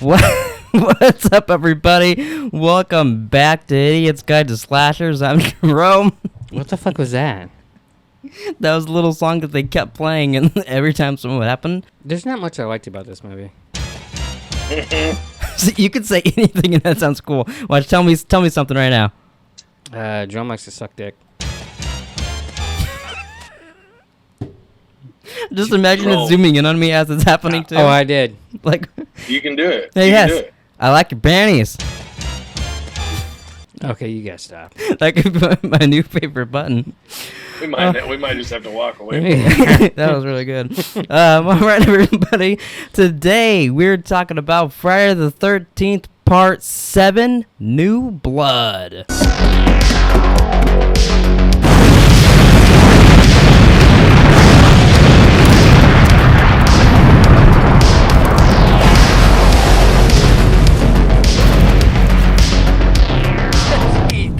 What? What's up, everybody? Welcome back to Idiot's Guide to Slashers. I'm Jerome. What the fuck was that? That was a little song that they kept playing, and every time something would happen. There's not much I liked about this movie. So you could say anything, and that sounds cool. Watch, tell me something right now. Jerome likes to suck dick. Just imagine it zooming in on me as it's happening too. Oh, I did. Like, you can do it. Hey, yes, I like your panties. Okay, you gotta stop. That could be my new favorite button. We might just have to walk away. That was really good. All right, everybody. Today we're talking about Friday the 13th, Part 7, New Blood.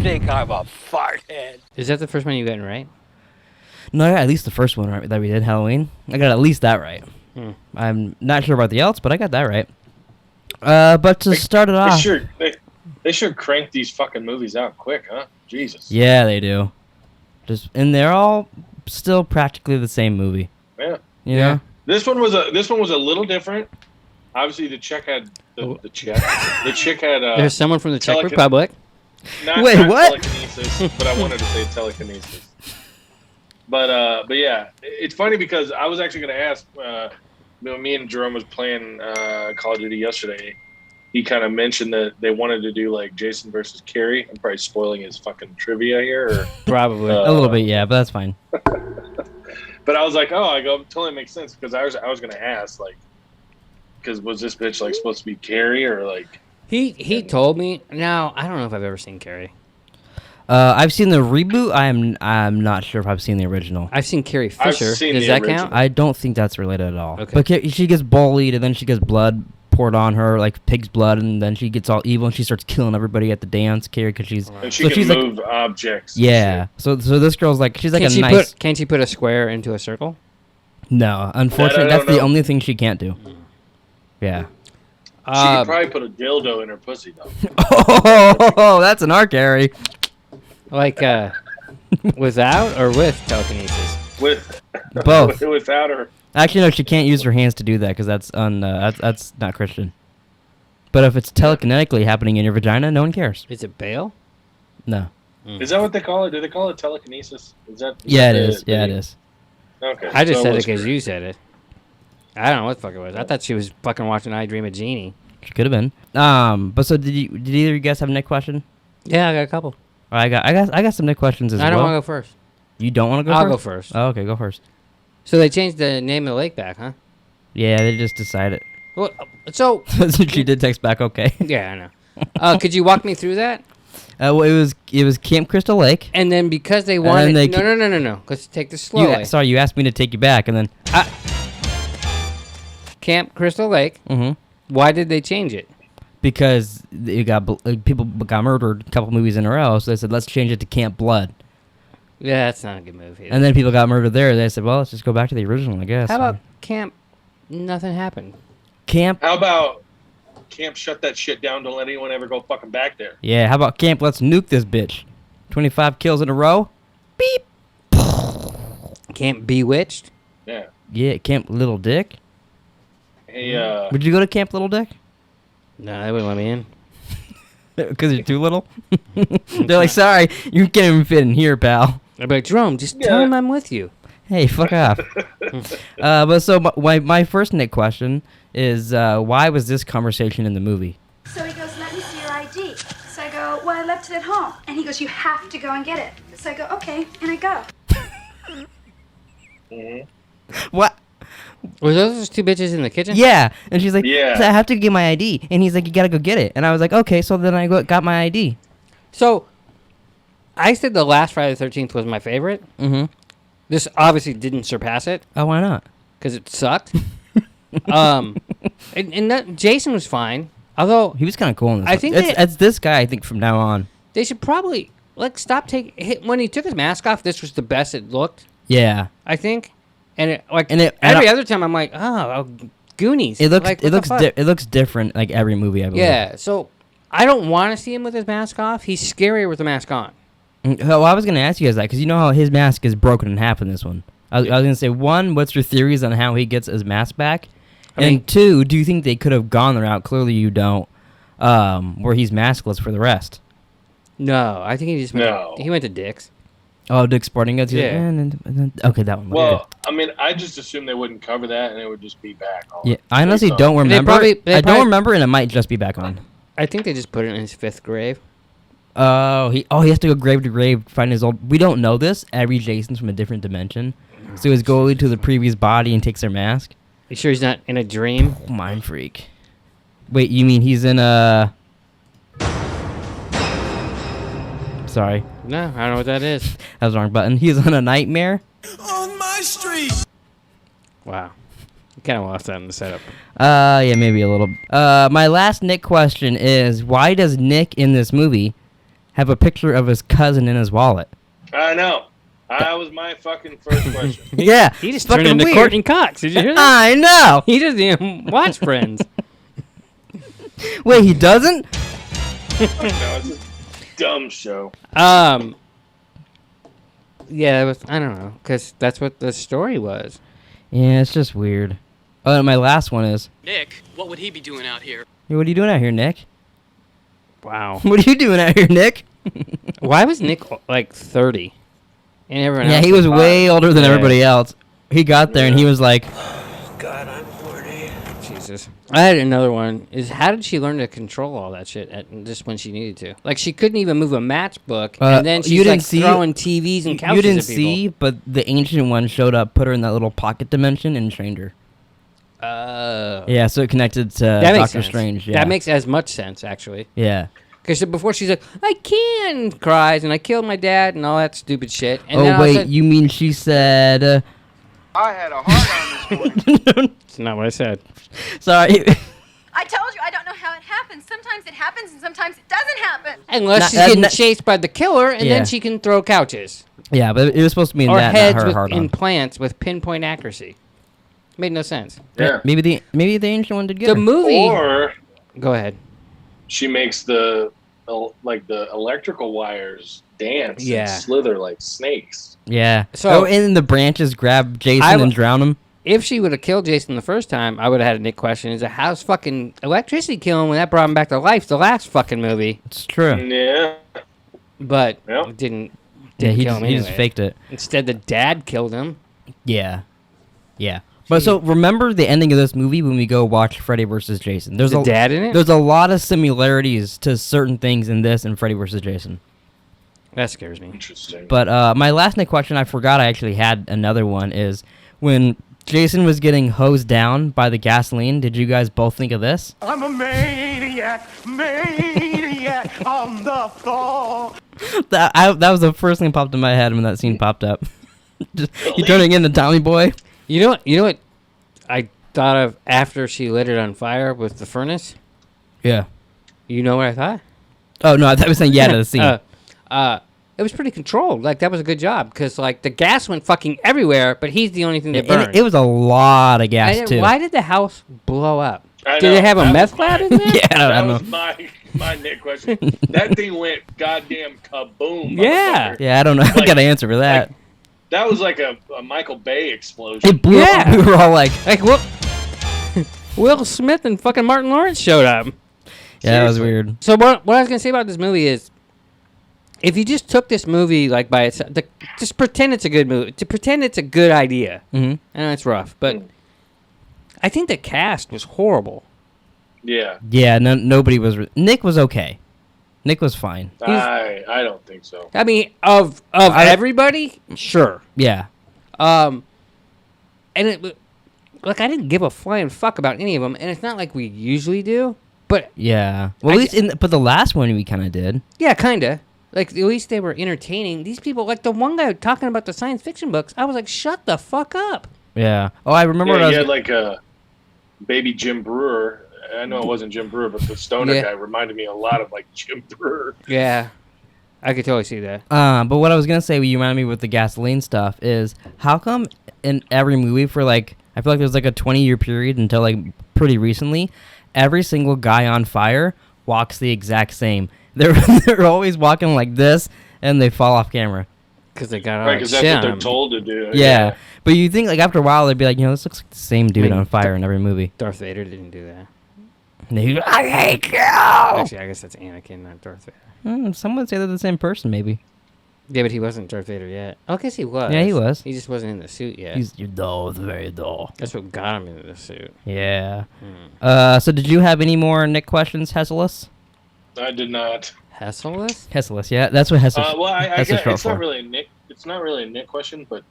Think I'm a fart head. Is that the first one you got right? No, I got at least the first one right that we did, Halloween. I got at least that right. I'm not sure about the else, but I got that right. But to start it off... They should crank these fucking movies out quick, huh? Jesus. Yeah, they do. And they're all still practically the same movie. Yeah. You know? This one was a little different. Obviously, the chick had... The chick had... There's someone from the Czech Republic. Not what? Telekinesis, but I wanted to say telekinesis. But yeah, it's funny because I was actually going to ask. Me and Jerome was playing Call of Duty yesterday. He kind of mentioned that they wanted to do like Jason versus Carrie. I'm probably spoiling his fucking trivia here. Or, probably a little bit, yeah, but that's fine. But I was like, totally makes sense because I was going to ask like, because was this bitch like supposed to be Carrie or like? He told me. Now I don't know if I've ever seen Carrie. I've seen the reboot. I'm not sure if I've seen the original. I've seen Carrie Fisher. Does that original. count? I don't think that's related at all. Okay. But she gets bullied, and then she gets blood poured on her, like pig's blood, and then she gets all evil, and she starts killing everybody at the dance, Carrie, because she's... And she can move objects. Yeah. So this girl's like... She's like Can't she put a square into a circle? No. Unfortunately, that's the only thing she can't do. Yeah. She could probably put a dildo in her pussy, though. Oh, that's an arc, Harry. Like, without or with telekinesis? With both. Without her. Actually, no, she can't use her hands to do that because that's not Christian. But if it's telekinetically happening in your vagina, no one cares. Is it bail? No. Is that what they call it? Do they call it telekinesis? Yeah, it is. Yeah, it is. Okay. I just said it because you said it. I don't know what the fuck it was. I thought she was fucking watching I Dream of Jeannie. She could have been. But so did either of you guys have a Nick question? Yeah, I got a couple. I got some Nick questions as well. I don't want to go first. You don't want to go first? I'll go first. Oh, okay, go first. So they changed the name of the lake back, huh? Yeah, they just decided. Well, so she did text back, okay. Yeah, I know. Could you walk me through that? Well, it was Camp Crystal Lake. And then because they wanted... No. Let's take this slowly. Sorry, you asked me to take you back, and then... Camp Crystal Lake. Mm-hmm. Why did they change it? Because people got murdered a couple movies in a row, so they said, let's change it to Camp Blood. Yeah, that's not a good movie. And then people got murdered there. They said, well, let's just go back to the original, I guess. How about Camp Nothing Happened? How about Camp Shut That Shit Down, don't let anyone ever go fucking back there? Yeah, how about Camp Let's Nuke This Bitch? 25 kills in a row? Beep! Camp Bewitched? Yeah. Yeah, Camp Little Dick? Hey, Would you go to Camp Little Dick? No, they wouldn't let me in. Because you're too little? They're like, sorry, you can't even fit in here, pal. I'd be like, Jerome, just tell him I'm with you. Hey, fuck off. But so my first Nick question is, why was this conversation in the movie? So he goes, let me see your ID. So I go, well, I left it at home. And he goes, you have to go and get it. So I go, okay, and I go. What? Were those two bitches in the kitchen? Yeah. And she's like, yeah. I have to get my ID. And he's like, you gotta go get it. And I was like, okay, so then I got my ID. So, I said the last Friday the 13th was my favorite. Mm-hmm. This obviously didn't surpass it. Oh, why not? Because it sucked. Jason was fine. Although... He was kind of cool in this I one. think it's this guy, I think, from now on. They should probably, stop taking... When he took his mask off, this was the best it looked. Yeah. I think. And every other time I'm like, oh, Goonies. It looks Like, what the fuck? it looks different like every movie I believe. Yeah, so I don't want to see him with his mask off. He's scarier with the mask on. Well, I was gonna ask you guys that because you know how his mask is broken in half in this one. I was gonna say, one, what's your theories on how he gets his mask back? I mean- And two, do you think they could have gone the route? Clearly, you don't. Where he's maskless for the rest. No, I think he just went No. he went to Dick's. Oh, Dick's Sporting Goods. Yeah. Okay, that one. Well, I mean, I just assumed they wouldn't cover that, and it would just be back on. Yeah, I honestly Based on- don't remember. they I don't probably- remember, and it might just be back on. I think they just put it in his 5th grave. He has to go grave to grave to find his old. We don't know this. Every Jason's from a different dimension, so he's going to the previous body and takes their mask. You sure he's not in a dream? Mind freak. Wait, you mean he's in a? Sorry, No, I don't know what that is. that was the wrong button. He's on a nightmare. Wow. You kind of lost that in the setup. Yeah, maybe a little. My last Nick question is: why does Nick in this movie have a picture of his cousin in his wallet? I know. That was my fucking first question. Yeah, He just fucking turned into weird. Courtney Cox. Did you hear that? I know. He doesn't even watch Friends. Wait, he doesn't? No, it's a dumb show. Yeah, it was, I don't know, because that's what the story was. Yeah, it's just weird. Oh, and my last one is: Nick, what would he be doing out here? hey, what are you doing out here, Nick? Wow. What are you doing out here, Nick? Why was Nick like 30? And everyone Yeah, else he was way fine? older than Yeah. everybody else. He got there and he was like, God, I'm horny. Jesus. I had another one. Is how did she learn to control all that shit just when she needed to? Like, she couldn't even move a matchbook, and then you she's didn't like see- throwing TVs and couches you didn't at people. see, but the ancient one showed up, put her in that little pocket dimension, and trained her. Yeah, so it connected to That makes Doctor sense. Strange. Yeah. That makes as much sense, actually. Yeah. Because before she's like, I can't, cries, and I killed my dad, and all that stupid shit. And then Oh, all of a wait, sudden- you mean she said... I had a heart on this morning. It's not what I said. Sorry. I told you I don't know how it happens. Sometimes it happens and sometimes it doesn't happen. Unless Not- she's getting not- chased by the killer, and Yeah. then she can throw couches. Yeah, but it was supposed to mean Or that, heads not her with hard on. implants with pinpoint accuracy. Made no sense. Yeah. Maybe the ancient one did get The her. movie... Or Go ahead. she makes the electrical wires dance Yeah. and slither like snakes. Yeah. So- Oh, and the branches grab Jason I w- and drown him. If she would have killed Jason the first time, I would have had a Nick question. Is how's fucking electricity killing when that brought him back to life the last fucking movie? It's true. Yeah. But Yep. it didn't Yeah, he kill just, him he just anyway. faked it. Instead, the dad killed him. Yeah. Yeah. But so remember the ending of this movie when we go watch Freddy vs. Jason. There's The a dad in it? There's a lot of similarities to certain things in this and Freddy vs. Jason. That scares me. Interesting. But my last Nick question, I forgot I actually had another one, is when Jason was getting hosed down by the gasoline, did you guys both think of this? I'm a maniac on the floor. That was the first thing that popped in my head when that scene popped up. Just, he turning into Tommy Boy. You know what I thought of after she lit it on fire with the furnace? Yeah. You know what I thought? Oh, no, I thought you were saying yeah to the scene. It was pretty controlled. Like, that was a good job. Because, like, the gas went fucking everywhere, but he's the only thing that And burned. it was a lot of gas, And too. why did the house blow up? I Did know, they have a that meth was lab my- in there? Yeah, I That don't know. was my Nick question. That thing went goddamn kaboom. Yeah. motherfucker. Yeah, I don't know. I Like- got to answer for that. like- That was like a Michael Bay explosion. It blew Yeah. up. We were all like, Like, what? Will Smith and fucking Martin Lawrence showed up. yeah, that was Seriously. weird. So what I was gonna say about this movie is, if you just took this movie like by itself, just pretend it's a good movie, to pretend it's a good idea. Mm-hmm. I know it's rough, but I think the cast was horrible. Yeah. Yeah, nobody was... Nick was okay. Nick was fine. I don't think so. I mean, of everybody, sure. Yeah. And it, like, I didn't give a flying fuck about any of them, and it's not like we usually do. But Yeah. Well, at least but the last one we kind of did. yeah, kinda. Like, at least they were entertaining. These people, like the one guy talking about the science fiction books, I was like, shut the fuck up. Yeah. Oh, I remember. Yeah, what I you was, had like a baby Jim Brewer. I know it wasn't Jim Brewer, but the stoner Yeah. guy reminded me a lot of like Jim Brewer. Yeah, I could totally see that. but what I was gonna say, you reminded me with the gasoline stuff is how come in every movie for like I feel like there's like a 20-year period until like pretty recently. Every single guy on fire walks the exact same. They're always walking like this, and they fall off camera. Because they got all Right, that because shit that's what on they're told to do. Yeah. But you think like after a while they'd be like, this looks like the same dude mean, on fire in every movie. Darth Vader didn't do that. And they go, I hate you. Actually, I guess that's Anakin, not Darth Vader. Some would say they're the same person, maybe. Yeah, but he wasn't Darth Vader yet. Oh, I guess he was. Yeah, he was. He just wasn't in the suit yet. You're dull, very dull. That's what got him into the suit. Yeah. So did you have any more Nick questions, Hesselus? I did not. Hesselus? Hesselus, yeah, that's what Hesselus. Well, I Hesselus guess short it's not for. really a Nick. It's not really a Nick question, but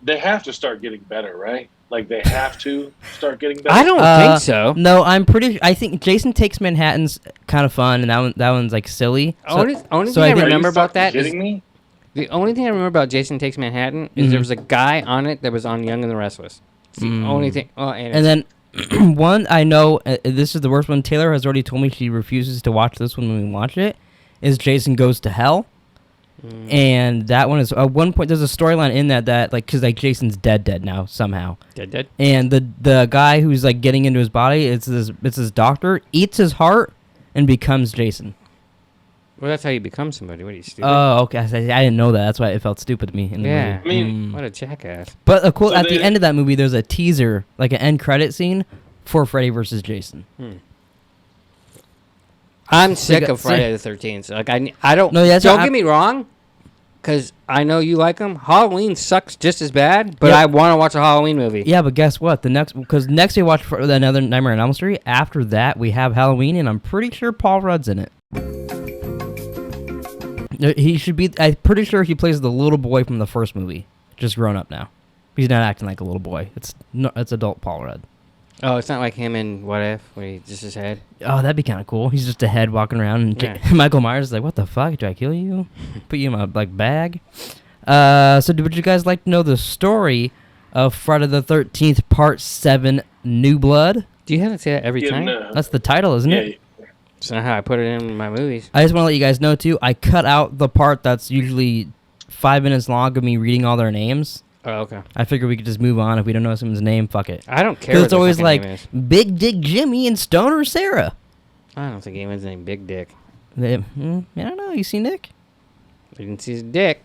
they have to start getting better, right? Like they have to start getting better. I don't think so. No, I think Jason Takes Manhattan's kind of fun, and that one's like silly. Only so thing I I think- remember Are you about that fucking is kidding me? the only thing I remember about Jason Takes Manhattan is there was a guy on it that was on Young and the Restless. It's the only thing. Oh, And then one I know, this is the worst one. Taylor has already told me she refuses to watch this one when we watch it. Is Jason Goes to Hell, and that one is at one point there's a storyline in that like because like Jason's dead now somehow, dead. and the guy who's like getting into his body, it's his doctor, eats his heart and becomes Jason. Well, that's how you become somebody. What are you, stupid? Oh, okay. I didn't know that. That's why it felt stupid to me in the Yeah. movie. I mean, What a jackass. But cool. So At the they- end of that movie, there's a teaser, like an end credit scene for Freddy versus Jason. I'm sick got- of Friday the 13th. Like I don't. No, that's don't what get me wrong, because I know you like them. Halloween sucks just as bad, but Yep. I want to watch a Halloween movie. Yeah, but guess what? Because next we watch another Nightmare on Elm Street. After that, we have Halloween, and I'm pretty sure Paul Rudd's in it. He should be. I'm pretty sure he plays the little boy from the first movie, just grown up now. He's not acting like a little boy. It's adult Paul Rudd. Oh, it's not like him in What If, where he just his head. Oh, that'd be kind of cool. He's just a head walking around, and Yeah. Michael Myers is like, "What the fuck? Did I kill you? Put you in my like bag?" So would you guys like to know the story of Friday the 13th Part 7: New Blood? Do you have to say that every Yeah, time? no. That's the title, isn't it? Yeah, That's not how I put it in my movies. I just want to let you guys know too. I cut out the part that's usually 5 minutes long of me reading all their names. Oh, okay. I figure we could just move on if we don't know someone's name. Fuck it. I don't care. Because What it's their always fucking like name is. Big Dick Jimmy and Stoner Sarah. I don't think anyone's named Big Dick. I don't know. You see Nick? You didn't see his dick.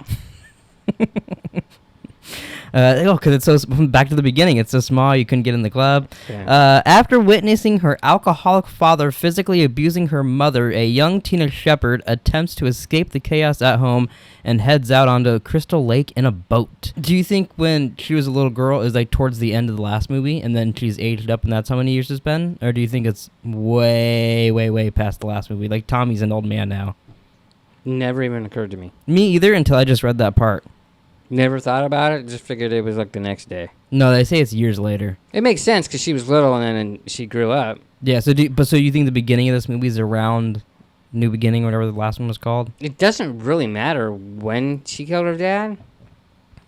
Because it's so back to the beginning. It's so small you couldn't get in the club. Yeah. After witnessing her alcoholic father physically abusing her mother, a young Tina Shepard attempts to escape the chaos at home and heads out onto Crystal Lake in a boat. Do you think when she was a little girl is like towards the end of the last movie, and then she's aged up, and that's how many years it's been, or do you think it's way, way, way past the last movie? Like Tommy's an old man now. Never even occurred to me. Me either until I just read that part. Never thought about it. Just figured it was like the next day. No, they say it's years later. It makes sense because she was little and then she grew up. Yeah. So you think the beginning of this movie is around New Beginning, whatever the last one was called? It doesn't really matter when she killed her dad.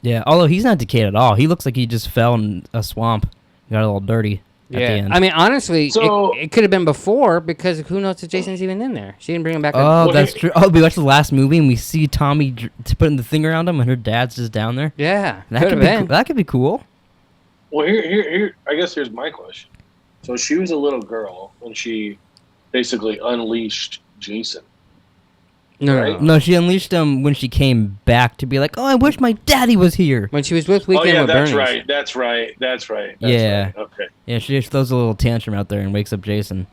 Yeah. Although he's not decayed at all. He looks like he just fell in a swamp, got a little dirty at the end. I mean, honestly, So- it could have been before because who knows if Jason's even in there. She didn't bring him back. Oh, Well, that's he- true. Oh, we watched the last movie and we see Tommy putting the thing around him, and her dad's just down there. Yeah, That could could have be been. that could be cool. Well, here. I guess here's my question. So she was a little girl when she basically unleashed Jason. No, Right? No, she unleashed him when she came back to be like, "Oh, I wish my daddy was here." When she was with Oh Weekend yeah, with that's Bernie's. right. That's right. That's right. Yeah. Right. Okay. Yeah, she just throws a little tantrum out there and wakes up Jason.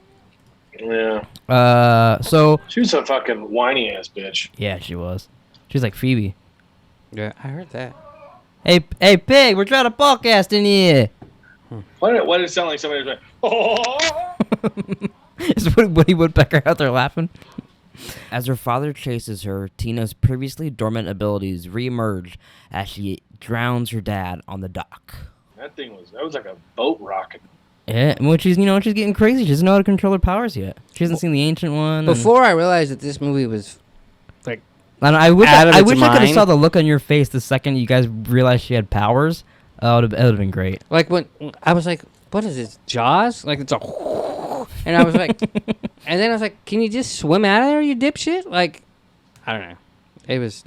Yeah. So She was a fucking whiny ass bitch. yeah, she was. She was like Phoebe. Yeah, I heard that. Hey, pig, we're trying to podcast in here. Why did it sound like somebody was like, oh? Is Woody Woodpecker out there laughing? As her father chases her, Tina's previously dormant abilities reemerge as she drowns her dad on the dock. That was like a boat rocket. Yeah, well, she's getting crazy. She doesn't know how to control her powers yet. She hasn't seen the ancient one. and- Before I realized that this movie was like And I wish out of I its wish I could have mind. saw the look on your face the second you guys realized she had powers. Oh, it would have been great. Like when I was like, "What is this? Jaws?" Like it's a, and I was like, and then I was like, "Can you just swim out of there, you dipshit?" Like, I don't know. It was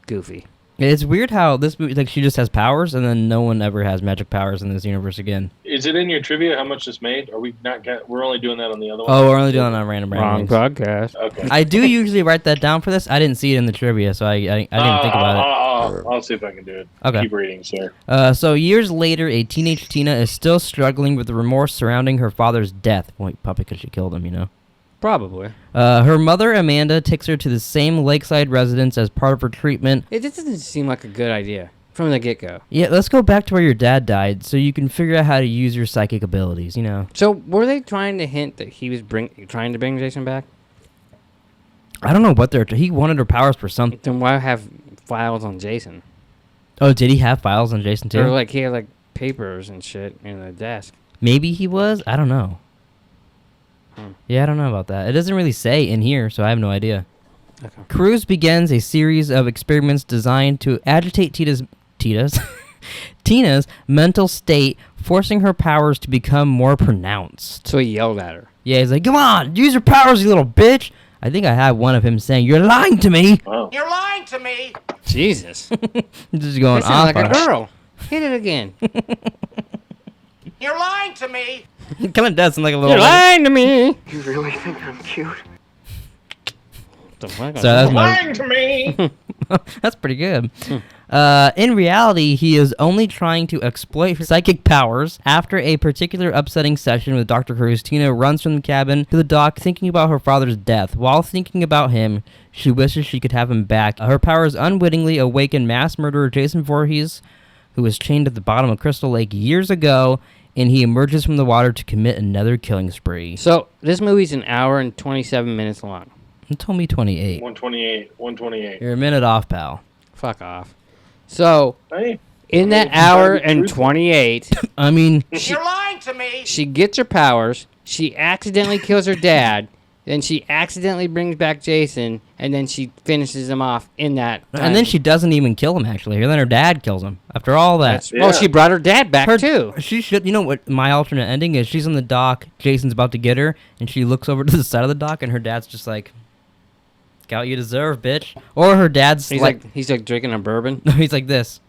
goofy. It's weird how this movie, like, she just has powers, and then no one ever has magic powers in this universe again. Is it in your trivia how much this made? Are we not? We're only doing that on the other one. Oh, we're only doing it on random Wrong rankings. podcast. Okay. I do usually write that down for this. I didn't see it in the trivia, so I didn't think about I'll see if I can do it. Okay. Keep reading, sir. it. So years later, a teenage Tina is still struggling with the remorse surrounding her father's death. Well, probably because she killed him, you know. Probably. Her mother, Amanda, takes her to the same lakeside residence as part of her treatment. It just doesn't seem like a good idea from the get-go. Yeah, let's go back to where your dad died so you can figure out how to use your psychic abilities, you know. So were they trying to hint that he was trying to bring Jason back? I don't know what he wanted her powers for something. Then why have files on Jason? Oh, did he have files on Jason too? Or like he had like papers and shit in the desk. Maybe he was? I don't know. Yeah, I don't know about that. It doesn't really say in here, so I have no idea. Okay. Cruz begins a series of experiments designed to agitate Tina's mental state, forcing her powers to become more pronounced. So he yelled at her. Yeah, he's like, come on, use your powers, you little bitch. I think I have one of him saying, you're lying to me. Wow. You're lying to me. Jesus. Just going That sounds off like on a her. girl. Hit it again. You're lying to me. It kind of does sound like a little... You're lying to me. You really think I'm cute? The fuck? So that's my... Lying to me. That's pretty good. In reality, he is only trying to exploit her psychic powers. After a particular upsetting session with Dr. Cruz, Tina runs from the cabin to the dock thinking about her father's death. While thinking about him, she wishes she could have him back. Her powers unwittingly awaken mass murderer Jason Voorhees, who was chained at the bottom of Crystal Lake years ago, and he emerges from the water to commit another killing spree. So this movie's an hour and 27 minutes long. You told me 28. 128. You're a minute off, pal. Fuck off. So Hey, in that I'm hour trying to be and truthful. 28, I mean, You're lying to me. she gets her powers. She accidentally kills her dad. Then she accidentally brings back Jason, and then she finishes him off in that time. and then she doesn't even kill him, actually. And then her dad kills him. After all that. Well, she brought her dad back Her- too. She should. You know what my alternate ending is? She's on the dock. Jason's about to get her, and she looks over to the side of the dock, and her dad's just like, "Got what you deserve, bitch." Or her dad's He's like drinking a bourbon. no, he's like this,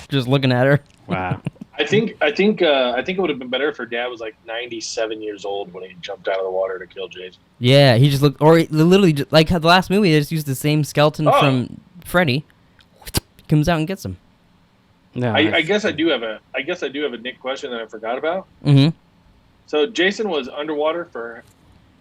just looking at her. Wow. I think it would have been better if her dad was like 97 years old when he jumped out of the water to kill Jason. Yeah, he just looked, or he literally just, like the last movie. They just used the same skeleton from Freddy. Comes out and gets him. No, I guess I do have a Nick question that I forgot about. Mm-hmm. So Jason was underwater for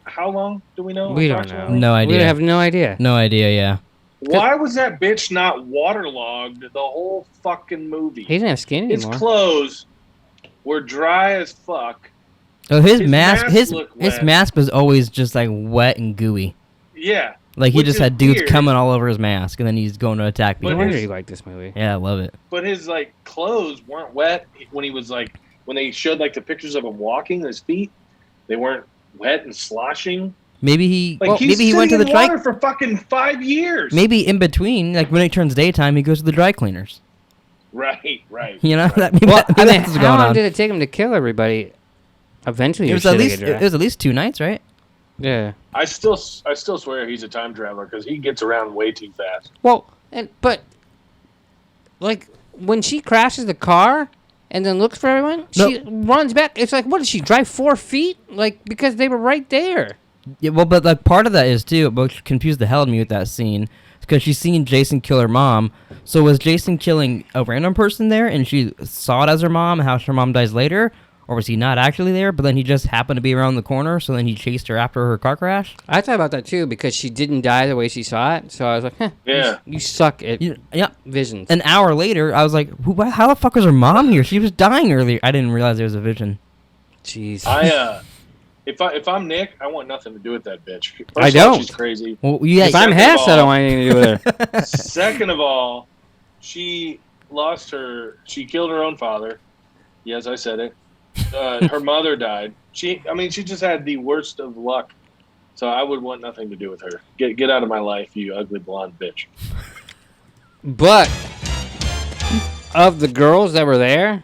how long? Do we know? we don't know. approximately? No idea. We have no idea. No idea. Yeah. Why was that bitch not waterlogged the whole fucking movie? He didn't have skin His anymore. clothes were dry as fuck. Oh, his His mask. mask His looked his wet. mask was always just like wet and gooey. Yeah. Like he Which just is had dudes weird. coming all over his mask, and then he's going to attack No people. wonder you like this movie. Yeah, I love it. But his like clothes weren't wet when he was like when they showed like the pictures of him walking his feet. They weren't wet and sloshing. Maybe he. Like well, he's maybe he went to the in dry. water for fucking 5 years. Maybe in between, like when it turns daytime, he goes to the dry cleaners. Right. You know, Right. that, maybe Well, that, I maybe mean, that's what's how going long on. did it take him to kill everybody? Eventually, It your was shit at would least get dry. it was at least 2 nights, right? Yeah. I still swear he's a time traveler because he gets around way too fast. Well, but like when she crashes the car and then looks for everyone, she runs back. It's like, what did she drive 4 feet? Like because they were right there. Yeah, well, but like part of that is too, what confused the hell out of me with that scene, because she's seen Jason kill her mom. So was Jason killing a random person there, and she saw it as her mom, how her mom dies later, or was he not actually there? But then he just happened to be around the corner, so then he chased her after her car crash. I thought about that too because she didn't die the way she saw it. So I was like, Yeah. you suck at Yeah. visions. An hour later, I was like, how the fuck was her mom here? She was dying earlier. I didn't realize there was a vision. Jeez. If I'm Nick, I want nothing to do with that bitch. First I of all, don't. She's crazy. Well, yeah, if I'm second of Hess, I all- don't want anything to do with her. Second of all, she killed her own father. Yes, I said it. Her mother died. She just had the worst of luck. So I would want nothing to do with her. Get out of my life, you ugly blonde bitch. But of the girls that were there,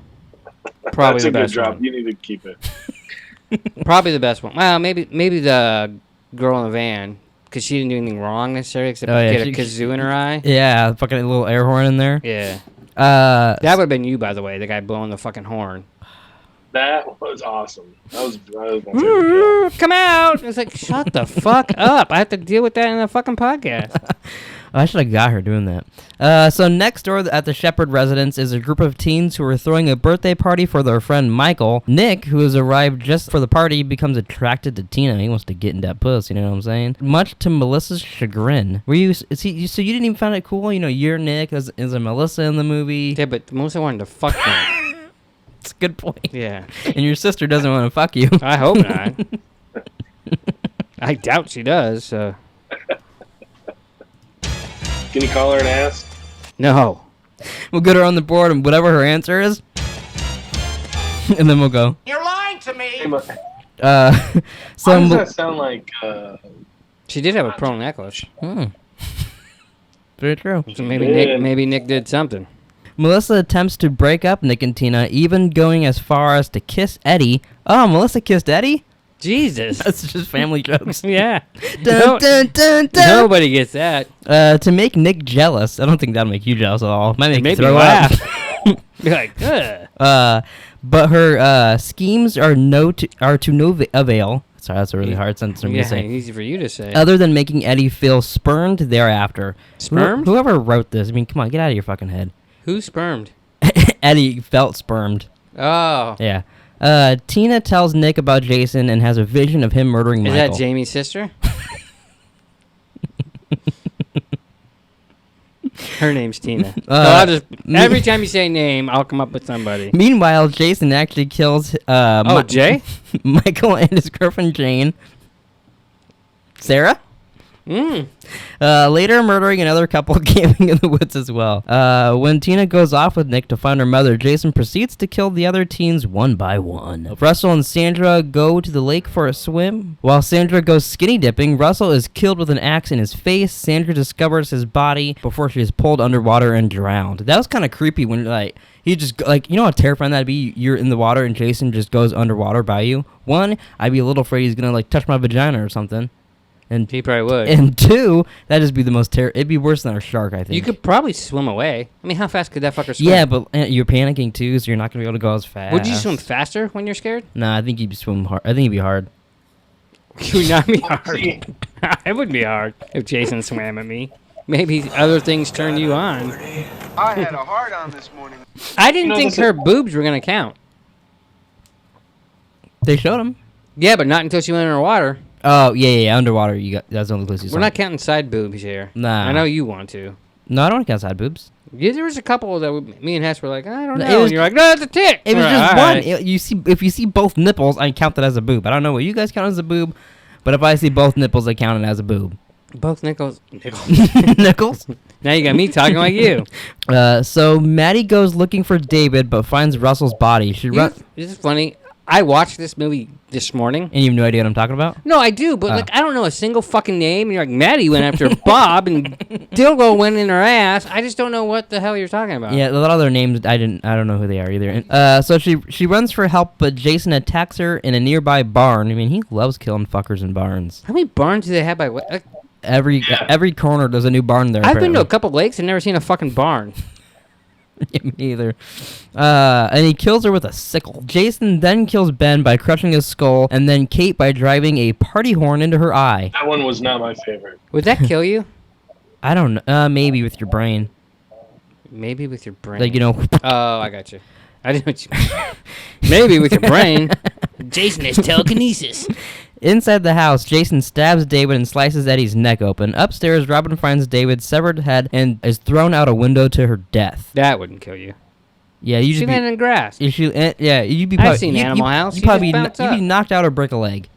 probably That's the a good best drop. one. You need to keep it. Probably the best one. Well, maybe the girl in the van. because she didn't do anything wrong necessarily except Oh, yeah, get a she- kazoo in her eye. Yeah, fucking little air horn in there. Yeah. Uh, That would have been you, by the way, the guy blowing the fucking horn. That was awesome. That was my favorite job. Come out! It's like, shut the fuck up. I have to deal with that in a fucking podcast. I should have got her doing that. So next door at the Shepherd residence is a group of teens who are throwing a birthday party for their friend Michael. Nick, who has arrived just for the party, becomes attracted to Tina. He wants to get in that puss, you know what I'm saying? Much to Melissa's chagrin. So you didn't even find it cool? You know, you're Nick, is a Melissa in the movie. Yeah, but Melissa wanted to fuck me. That's a good point. Yeah. And your sister doesn't want to fuck you. I hope not. I doubt she does, so. Can you call her and ask? No. We'll get her on the board and whatever her answer is. And then we'll go. You're lying to me. Hey, Why So does that sound like... She did have a pearl necklace. Very true. So maybe Yeah. Nick did something. Melissa attempts to break up Nick and Tina, even going as far as to kiss Eddie. Oh, Melissa kissed Eddie? Jesus. That's just family jokes. Yeah. Dun, dun, dun, dun. Nobody gets that. To make Nick jealous. I don't think that'll make you jealous at all. Might make you Maybe throw laugh. up. Be like, ugh. But her schemes are to no avail. Sorry, that's a really hard sentence for me to Yeah, say. easy for you to say. Other than making Eddie feel spurned thereafter. Spurned? Whoever wrote this, I mean, come on, get out of your fucking head. Who spermed? Eddie felt spurned. Oh. Yeah. Tina tells Nick about Jason and has a vision of him murdering Is Michael. that Jamie's sister? Her name's Tina. So I'll just every time you say name, I'll come up with somebody. Meanwhile, Jason actually kills Jay? Michael and his girlfriend Jane. Sarah? Later murdering another couple camping in the woods as well. When Tina goes off with Nick to find her mother, Jason proceeds to kill the other teens one by one. Russell and Sandra go to the lake for a swim. While Sandra goes skinny dipping, Russell is killed with an axe in his face. Sandra discovers his body before she is pulled underwater and drowned. That was kind of creepy when, like, he just, like, you know how terrifying that'd be? You're in the water and Jason just goes underwater by you. One, I'd be a little afraid he's gonna, like, touch my vagina or something. And He probably would. And two, that'd just be the most it'd be worse than a shark, I think. You could probably swim away. I mean, how fast could that fucker swim? Yeah, but you're panicking too, so you're not gonna be able to go as fast. Would you swim faster when you're scared? Nah, I think you'd swim hard. I think it'd be hard. It would not be hard. It would be hard if Jason swam at me. Maybe other things turn you on. I had a hard on this morning. I didn't think her boobs were gonna count. They showed him. Yeah, but not until she went underwater. Oh yeah, underwater. That's the only place you saw. We're not counting side boobs here. Nah. I know you want to. No, I don't count side boobs. Yeah, there was a couple that me and Hess were like, I don't It know. was- And you're like, no, it's a tit. It was We're just like, one. "Alright." If you see both nipples, I count that as a boob. I don't know what you guys count as a boob, but if I see both nipples, I count it as a boob. Both nickels. Nickels? Now you got me talking like you. So Maddie goes looking for David, but finds Russell's body. She runs. This is funny. I watched this movie this morning. And you have no idea what I'm talking about? No, I do, but Oh. like I don't know a single fucking name. And you're like, Maddie went after Bob, and Dilgo went in her ass. I just don't know what the hell you're talking about. Yeah, a lot of their names I don't know who they are either. So she runs for help, but Jason attacks her in a nearby barn. I mean, he loves killing fuckers in barns. How many barns do they have by what? Every corner there's a new barn there. I've been to a apparently. couple lakes and never seen a fucking barn. Yeah, me either. And he kills her with a sickle. Jason then kills Ben by crushing his skull, and then Kate by driving a party horn into her eye. That one was not my favorite. Would that kill you? I don't know. Maybe with your brain. Maybe with your brain. Like, you know. Oh, I got you. I didn't know what you Maybe with your brain. Jason has telekinesis. Inside the house, Jason stabs David and slices Eddie's neck open. Upstairs, Robin finds David's severed head and is thrown out a window to her death. That wouldn't kill you. Yeah, you She just landed in grass. you'd be. I've seen Animal House. You'd You probably just bounce you'd be up. knocked out or break a leg.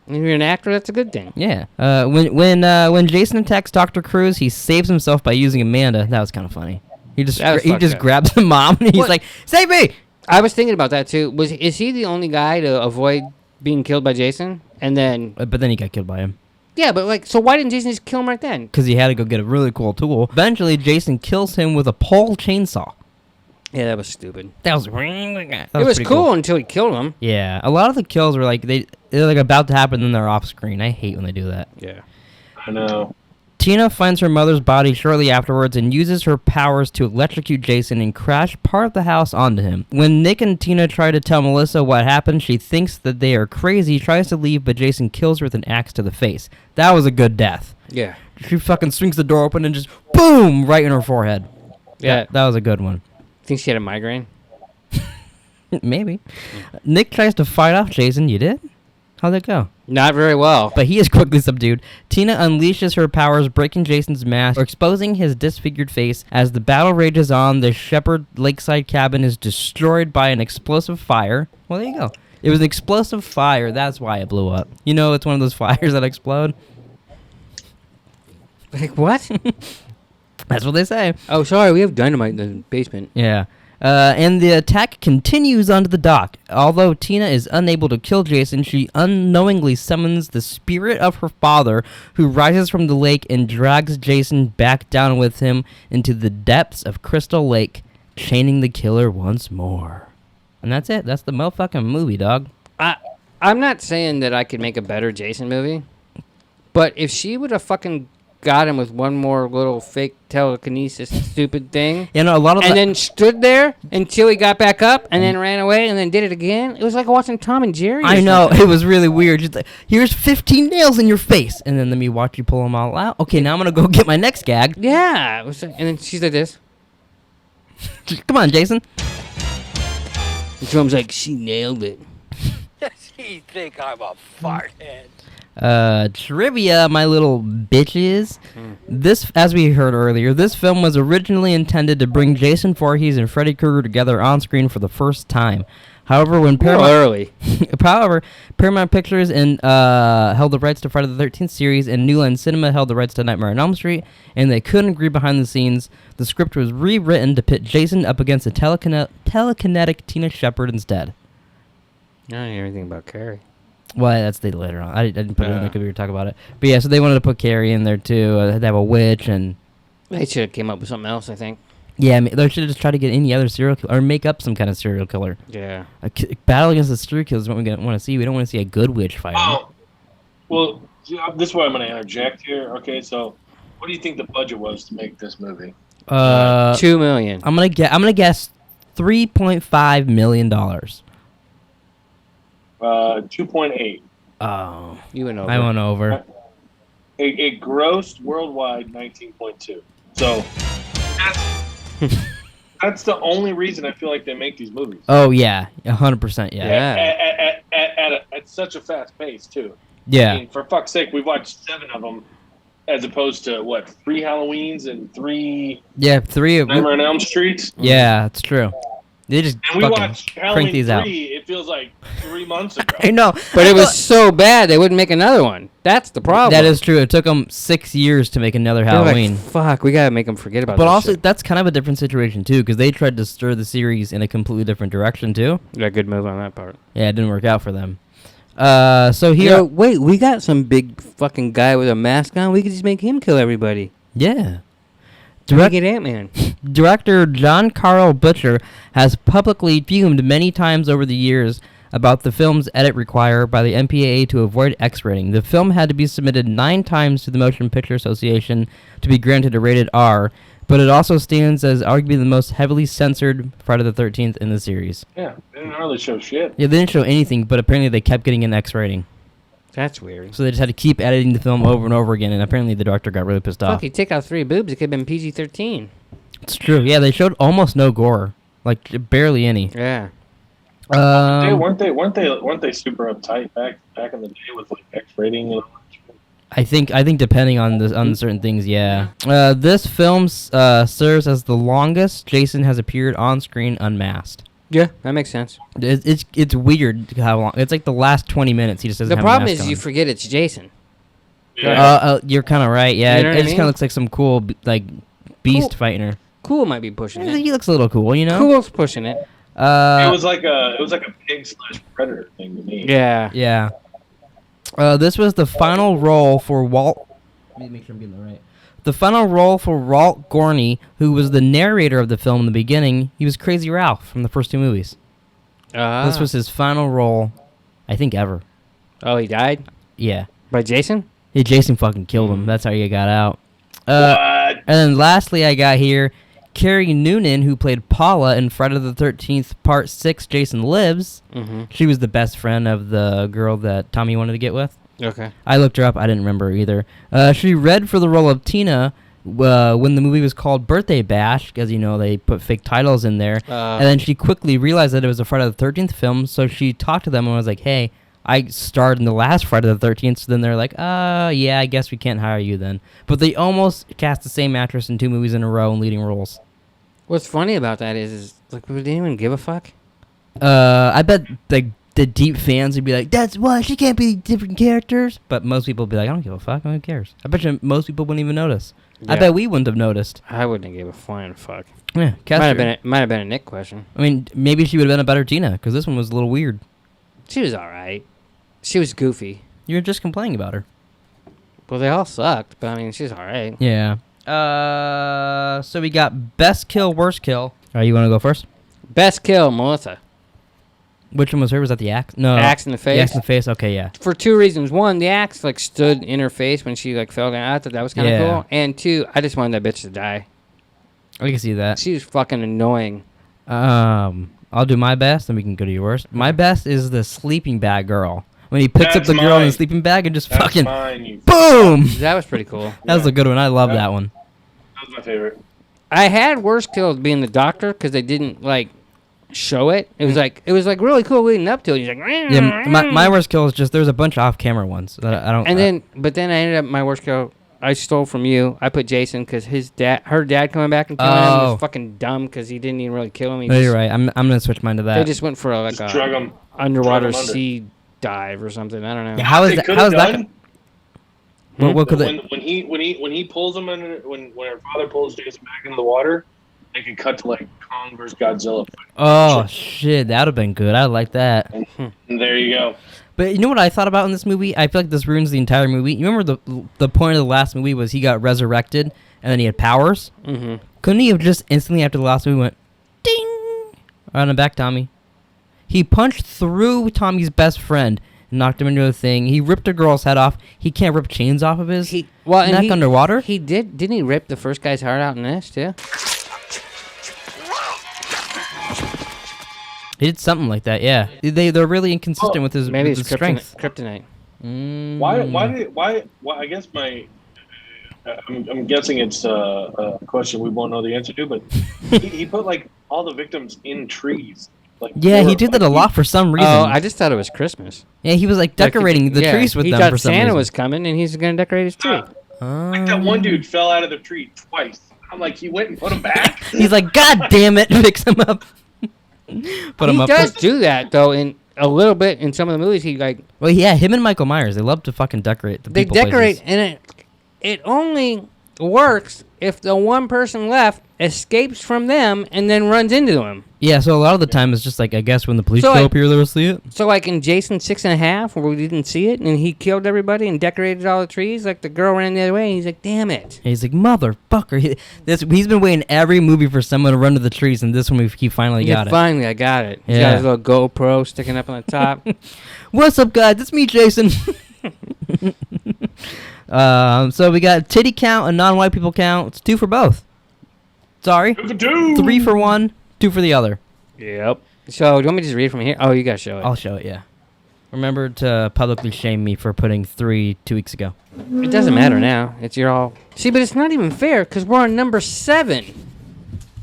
If you're an actor, that's a good thing. Yeah. When Jason attacks Dr. Cruz, he saves himself by using Amanda. That was kind of funny. He just That was fucked up. grabs the mom and he's What? like, "Save me!" I was thinking about that too. Is he the only guy to avoid being killed by Jason? And then But then he got killed by him yeah, but like, so why didn't Jason just kill him right then? because he had to go get a really cool tool. Eventually, Jason kills him with a pole chainsaw. Yeah, that was stupid. That was It was pretty cool until he killed him. Yeah, a lot of the kills were like they're like about to happen, then they're off screen. I hate when they do that. Yeah. I know. Tina finds her mother's body shortly afterwards and uses her powers to electrocute Jason and crash part of the house onto him. When Nick and Tina try to tell Melissa what happened, she thinks that they are crazy, tries to leave, but Jason kills her with an axe to the face. That was a good death. Yeah. She fucking swings the door open and just boom right in her forehead. Yeah. That was a good one. Think she had a migraine? Maybe. Nick tries to fight off Jason. You did? How'd that go? Not very well. But he is quickly subdued. Tina unleashes her powers, breaking Jason's mask, exposing his disfigured face. As the battle rages on, the Shepherd Lakeside cabin is destroyed by an explosive fire. Well, there you go. It was an explosive fire. That's why it blew up. You know, it's one of those fires that explode. Like, what? That's what they say. Oh, sorry, we have dynamite in the basement. Yeah. And the attack continues onto the dock. Although Tina is unable to kill Jason, she unknowingly summons the spirit of her father, who rises from the lake and drags Jason back down with him into the depths of Crystal Lake, chaining the killer once more. And that's it. That's the motherfucking movie, dog. I'm not saying that I could make a better Jason movie, but if she would have fucking got him with one more little fake telekinesis stupid thing, You know, a lot of and then stood there until he got back up and then ran away and then did it again, it was like watching Tom and Jerry. I know, it was really weird. Just like, here's 15 nails in your face, and then let me watch you pull them all out. Okay, now I'm gonna go get my next gag. Yeah, it was, and then she's like this. Come on, Jason. And Drum's like, she nailed it. Does he think I'm a fart head? Trivia, my little bitches. This, as we heard earlier, this film was originally intended to bring Jason Voorhees and Freddy Krueger together on screen for the first time. However, when Paramount Pictures and held the rights to Friday the 13th series, and New Line Cinema held the rights to Nightmare on Elm Street, and they couldn't agree behind the scenes, the script was rewritten to pit Jason up against a telekinetic Tina Shepard instead. I don't hear anything about Carrie. Well, that's the later on. I didn't put it in there because we were talking about it. But yeah, so they wanted to put Carrie in there too. They have a witch and... They should have came up with something else, I think. Yeah, they should have just tried to get any other serial killer, or make up some kind of serial killer. Yeah. A battle against the serial killer is what we want to see. We don't want to see a good witch fight. Oh, well, this is why I'm going to interject here. Okay, so what do you think the budget was to make this movie? $2 million. I'm gonna guess $3.5 million. 2.8. Oh, You went over. I went over. It grossed worldwide 19.2. So that's the only reason I feel like they make these movies. Oh yeah, 100%. Yeah. At such a fast pace too. Yeah. I mean, for fuck's sake, we watched 7 of them, as opposed to what, 3 Halloweens and 3 Yeah, 3 of Nightmare on Elm Street. Yeah, it's true. They just And we fucking watched crank Halloween these 3. out. It feels like 3 months ago. I know, But it was so bad they wouldn't make another one. That's the problem. That is true. It took them 6 years to make another They're like, Halloween. fuck, we gotta make them forget about But this also, shit. that's kind of a different situation too, because they tried to stir the series in a completely different direction too. Yeah, good move on that part. Yeah, it didn't work out for them. So here, Yo, wait, we got some big fucking guy with a mask on. We could just make him kill everybody. yeah. Make it Ant-Man. Director John Carl Butcher has publicly fumed many times over the years about the film's edit required by the MPAA to avoid X rating. The film had to be submitted 9 times to the Motion Picture Association to be granted a rated R, but it also stands as arguably the most heavily censored Friday the 13th in the series. Yeah, they didn't really show shit. Yeah, they didn't show anything, but apparently they kept getting an X rating. That's weird. So they just had to keep editing the film over and over again, and apparently the director got really pissed off. Fuck, you take out 3 boobs, it could have been PG-13. It's true. Yeah, they showed almost no gore, like barely any. Yeah. Weren't they super uptight back in the day with like X rating and all that shit? I think depending on certain things, yeah. This film serves as the longest Jason has appeared on screen unmasked. Yeah, that makes sense. It's weird how long. It's like the last 20 minutes he just doesn't The have problem a mask is on. you forget it's Jason. Yeah. You're kind of right. Yeah, You know what it I just mean? kind of looks like some cool beast Cool. fighting her. Cool might be pushing it. He looks a little cool, you know. Cool's pushing it. It was like a pig/predator thing to me. Yeah. Yeah. This was the final role for Walt. Let me make sure I'm getting that right. The final role for Walt Gorney, who was the narrator of the film in the beginning, he was Crazy Ralph from the first 2 movies. This was his final role, I think, ever. Oh, he died? Yeah. By Jason? Yeah, Jason fucking killed him. That's how he got out. What? And then lastly, I got here Carrie Noonan, who played Paula in Friday the 13th, Part 6, Jason Lives. Mm-hmm. She was the best friend of the girl that Tommy wanted to get with. Okay. I looked her up. I didn't remember her either. She read for the role of Tina when the movie was called Birthday Bash, because, you know, they put fake titles in there. And then she quickly realized that it was a Friday the 13th film, so she talked to them and was like, hey, I starred in the last Friday the 13th, so then they're like, yeah, I guess we can't hire you then. But they almost cast the same actress in 2 movies in a row in leading roles. What's funny about that is like, we didn't even give a fuck. I bet the deep fans would be like, that's why she can't be different characters. But most people would be like, I don't give a fuck. Who cares? I bet you most people wouldn't even notice. Yeah. I bet we wouldn't have noticed. I wouldn't have gave a flying fuck. Yeah, Might have been a Nick question. I mean, maybe she would have been a better Tina, because this one was a little weird. She was all right. She was goofy. You were just complaining about her. Well, they all sucked, but I mean, she's all right. Yeah. So we got best kill, worst kill. All right, you want to go first? Best kill, Melissa. Which one was her? Was that the axe? No. Axe in the face. The axe in the face. Okay, yeah. For 2 reasons. One, the axe like stood in her face when she like fell down. I thought that was kind of Yeah. cool. And 2, I just wanted that bitch to die. I can see that. She was fucking annoying. I'll do my best, then we can go to your worst. My best is the sleeping bag girl. When he picks up That's the girl in mine. the sleeping bag and just That's fucking mine, you boom. That was pretty cool. That was a good one. I love that one. That was my favorite. I had worst kills being the doctor because they didn't like show it. It was like really cool leading up to it. He's like, Yeah, my worst kill is just there's a bunch of off-camera ones that I don't. and then I ended up my worst kill. I stole from you. I put Jason because her dad coming back and killing him was fucking dumb because he didn't even really kill him. No, you're right. I'm gonna switch mine to that. They just went for like Just drug a 'em. underwater Drug 'em under. sea dive or something. I don't know. Yeah, how is They that? could've How is that? done- What could they? when he pulls him in, when her father pulls Jason back into the water, they could cut to like Kong versus Godzilla. Oh shit, that'd have been good. I like that. And there you go. But you know what I thought about in this movie? I feel like this ruins the entire movie. You remember the point of the last movie was he got resurrected and then he had powers? Mm-hmm. Couldn't he have just instantly after the last movie went, ding, on the back, Tommy? He punched through Tommy's best friend and knocked him into a thing. He ripped a girl's head off. He can't rip chains off of his neck underwater. He didn't he rip the first guy's heart out in this too? He did something like that, yeah. They're really inconsistent with his, Maybe with it's his strength. kryptonite. Why I guess I'm guessing it's a question we won't know the answer to, but he put like all the victims in trees. Like, Yeah, he did that a lot for some reason. Oh, I just thought it was Christmas. Yeah, he was like decorating the trees with he them thought for some Santa reason. was coming and he's gonna decorate his tree. Like that one dude fell out of the tree twice. I'm like, he went and put him back. He's like, God damn it, fix him up. Put him He up. does do that though in a little bit in some of the movies. He like Well, yeah, him and Michael Myers, they love to fucking decorate the they people decorate places. and it only works if the one person left escapes from them and then runs into him. Yeah, so a lot of the time it's just like, I guess when the police So, show like- up here, they'll see it. So like in Jason 6.5, where we didn't see it, and he killed everybody and decorated all the trees, like the girl ran the other way, and he's like, "Damn it!" And he's like, motherfucker. He's been waiting every movie for someone to run to the trees, and this one he finally got it. Finally, I got it. He's Yeah. got his little GoPro sticking up on the top. What's up, guys? It's me, Jason. So we got titty count and non-white people count. It's 2 for both. Sorry. 3 for one, 2 for the other. Yep. So do you want me to just read from here? Oh, you gotta show it. I'll show it, yeah. Remember to publicly shame me for putting 3 2 weeks ago. It doesn't matter now. It's your all. See, but it's not even fair because we're on number 7.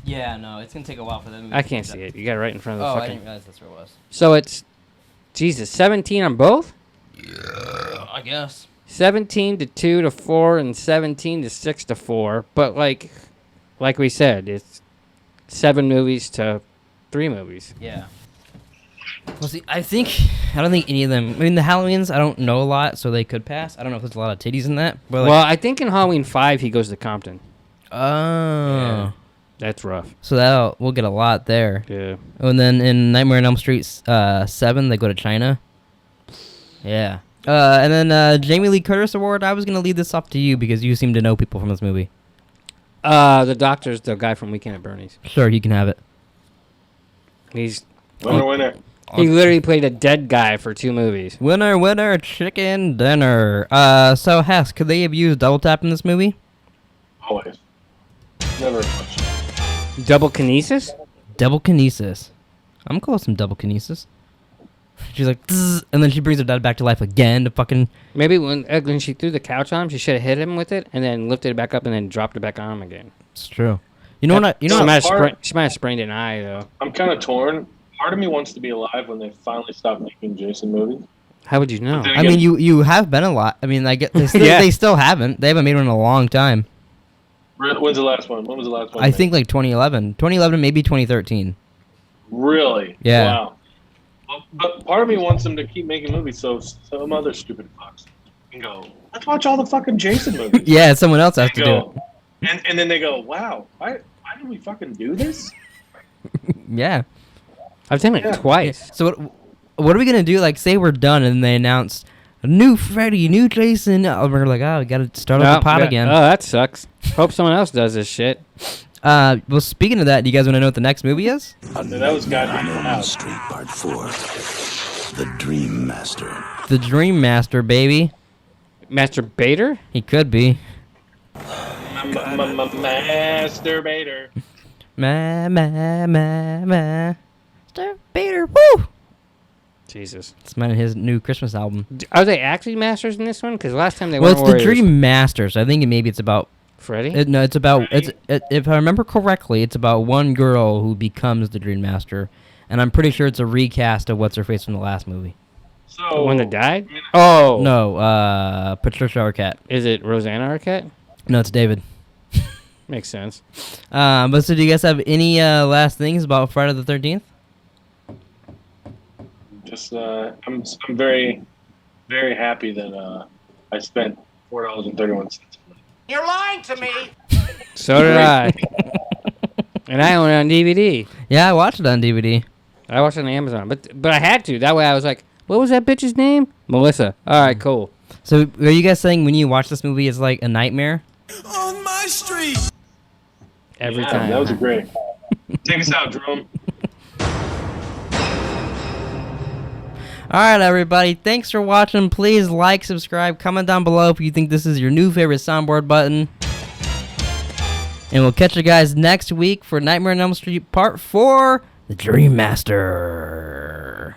Yeah, no, it's going to take a while for them. I can't see it. You got it right in front of the Oh, I fucking. didn't realize that's where it was. So it's, Jesus, 17 on both. I guess. 17 to 2 to 4 and 17 to 6 to 4. But like we said, it's 7 movies to 3 movies. Yeah. Well, see, I don't think any of them. I mean, the Halloweens, I don't know a lot, so they could pass. I don't know if there's a lot of titties in that. But Well, I think in Halloween 5 he goes to Compton. Oh. Yeah. That's rough. So we'll get a lot there. Yeah. And then in Nightmare on Elm Street 7, they go to China. Yeah. And then Jamie Lee Curtis Award, I was going to lead this off to you because you seem to know people from this movie. The doctor's the guy from Weekend at Bernie's. Sure, you can have it. He's Winner. he literally played a dead guy for 2 movies. Winner, chicken dinner. So Hess, could they have used double tap in this movie? Always. Never a question. Double kinesis? Double kinesis. I'm cool with some double kinesis. She's like, "Zzz," and then she brings her dad back to life again to fucking. Maybe when she threw the couch on him, she should have hit him with it and then lifted it back up and then dropped it back on him again. It's true. You know what? She might have sprained an eye though. I'm kind of torn. Part of me wants to be alive when they finally stop making Jason movies. How would you know? But then I mean, again, you have been a lot. I mean, I get they still, Yeah. they still haven't. They haven't made one in a long time. When's the last one? When was the last one? I made? think like 2011, maybe 2013. Really? Yeah. Wow. But part of me wants them to keep making movies so some other stupid fucks can go, let's watch all the fucking Jason movies. Yeah, someone else has They to do it. go, and then they go, wow, why did we fucking do this? Yeah. I've seen it Yeah. twice. So what are we gonna do? Like, say we're done, and they announce a new Freddy, new Jason. We're like, oh, we gotta start off the pot again. Oh, that sucks. Hope someone else does this shit. Well, speaking of that, do you guys want to know what the next movie is? And that was goddamn loud. Street Part 4. The Dream Master. The Dream Master, baby. Masturbator? He could be. Masturbator. Masturbator. Woo! Jesus. It's his new Christmas album. Are they actually masters in this one? Because last time they Well, weren't it's the warriors. Dream Master, so I think maybe it's about. Freddy? It's about. If I remember correctly, it's about one girl who becomes the Dream Master, and I'm pretty sure it's a recast of what's her face from the last movie. The So one that died? Oh. No, Patricia Arquette. Is it Rosanna Arquette? No, it's David. Makes sense. But so, do you guys have any last things about Friday the 13th? just I'm very, very happy that I spent $4.31. You're lying to me. So did I. And I own it on DVD. Yeah, I watched it on DVD. I watched it on Amazon, but I had to. That way I was like, what was that bitch's name? Melissa. All right, cool. So, are you guys saying when you watch this movie, it's like a nightmare? On my street. Every Yeah, time. that was great. Take us out, Jerome. All right, everybody. Thanks for watching. Please like, subscribe, comment down below if you think this is your new favorite soundboard button. And we'll catch you guys next week for Nightmare on Elm Street Part 4, The Dream Master.